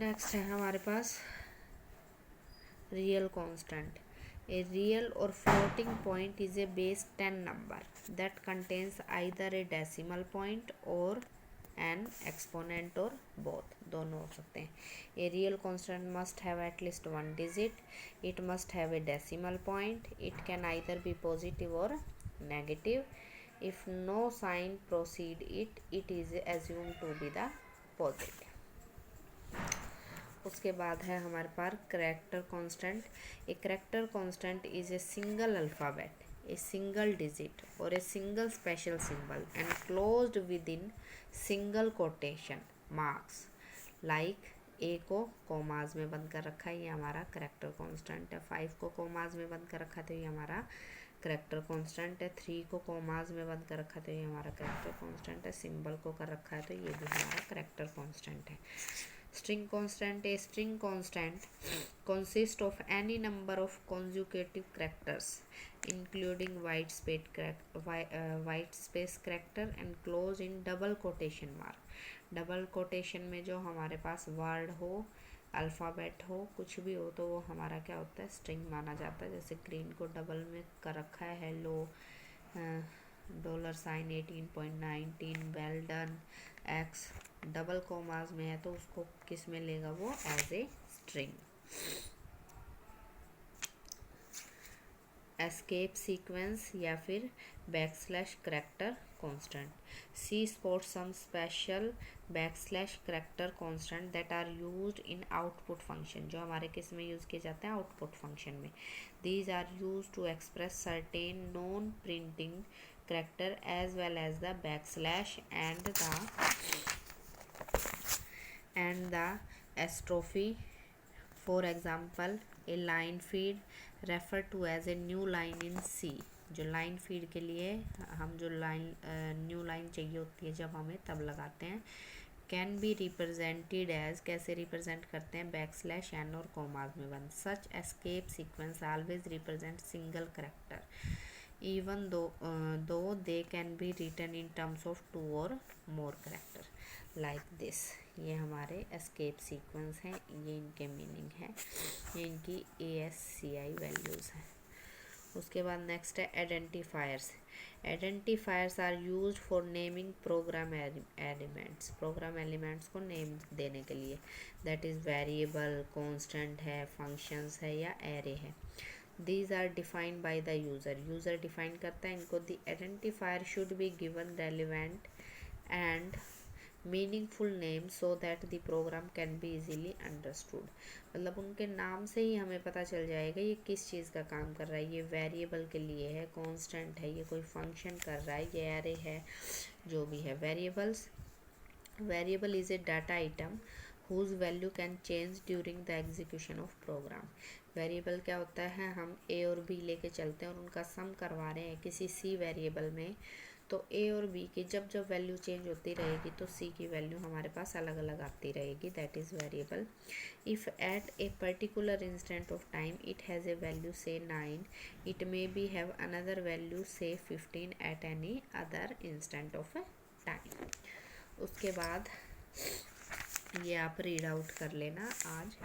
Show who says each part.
Speaker 1: Next है हमारे पास real constant. A real or floating point is a base 10 number that contains either a decimal point or an exponent or both. दोनों हो सकते हैं. A real constant must have at least one digit. It must have a decimal point. It can either be positive or negative. If no sign precede it, it is assumed to be the positive. उसके बाद है हमारे पास character constant. A character constant is a single alphabet, a single digit और a single special symbol enclosed within single quotation marks. Like a को commas में बंद कर रखा है, ये हमारा करैक्टर कांस्टेंट है. 5 को कोमाज में बंद कर रखा है तो ये हमारा करैक्टर कांस्टेंट है. 3 को कोमाज में बंद कर रखा है तो ये हमारा करैक्टर कांस्टेंट है. सिंबल को कर रखा है तो ये भी हमारा करैक्टर कांस्टेंट है. String constant. A string constant consists of any number of consecutive characters including white space character enclosed in double quotation mark. Double quotation में जो हमारे पास वर्ड हो, अल्फ़ाबेट हो, कुछ भी हो तो वो हमारा क्या होता है, स्ट्रिंग माना जाता है. जैसे ग्रीन को डबल में कर रखा है hello, $, 18.19, well done, X double commas में है तो उसको किस में लेगा, वो as a string. Escape sequence या फिर backslash character constant. C supports some special backslash character constant that are used in output function. जो हमारे किस में यूज़ किए जाते हैं, आउटपुट फंक्शन में. These are used to express certain non printing character as well as the backslash and the apostrophe. For example, a line feed referred to as a new line in C. जो line feed के लिए हम जो new line चाहिए होती है जब हमें तब लगाते हैं. कैन बी रिप्रेजेंटेड एज, कैसे रिप्रेजेंट करते हैं, बैकस्लैश एन और कोमाज में बंद. Such escape sequence always represent single character even though they can be written in terms of 2 or more character like this. ये हमारे escape sequence हैं, ये इनके मीनिंग है, ये इनकी ASCII वैल्यूज़ हैं. उसके बाद नेक्स्ट है identifiers. Identifiers are used for naming program elements. Program elements को नेम देने के लिए. दैट इज़ वेरिएबल, कांस्टेंट है, फंक्शंस है या एरे है. These are defined by the user. User define करता है इनको. The identifier should be given relevant and meaningful name so that the program can be easily understood. मतलब उनके नाम से ही हमें पता चल जाएगा ये किस चीज़ का काम कर रहा है. ये वेरिएबल के लिए है, कांस्टेंट है, ये कोई फंक्शन कर रहा है, ये एरे है, जो भी है. Variable is a data item whose value can change during the execution of program. Variable क्या होता है, हम ए और बी लेके चलते हैं और उनका सम करवा रहे हैं किसी सी वेरिएबल में, तो ए और बी की जब जब वैल्यू चेंज होती रहेगी तो सी की वैल्यू हमारे पास अलग अलग आती रहेगी. That is variable. If at a particular instant of time it has a value से 9, it may be have another value से 15 at any other instant of time. उसके बाद ये आप रीड आउट कर लेना आज.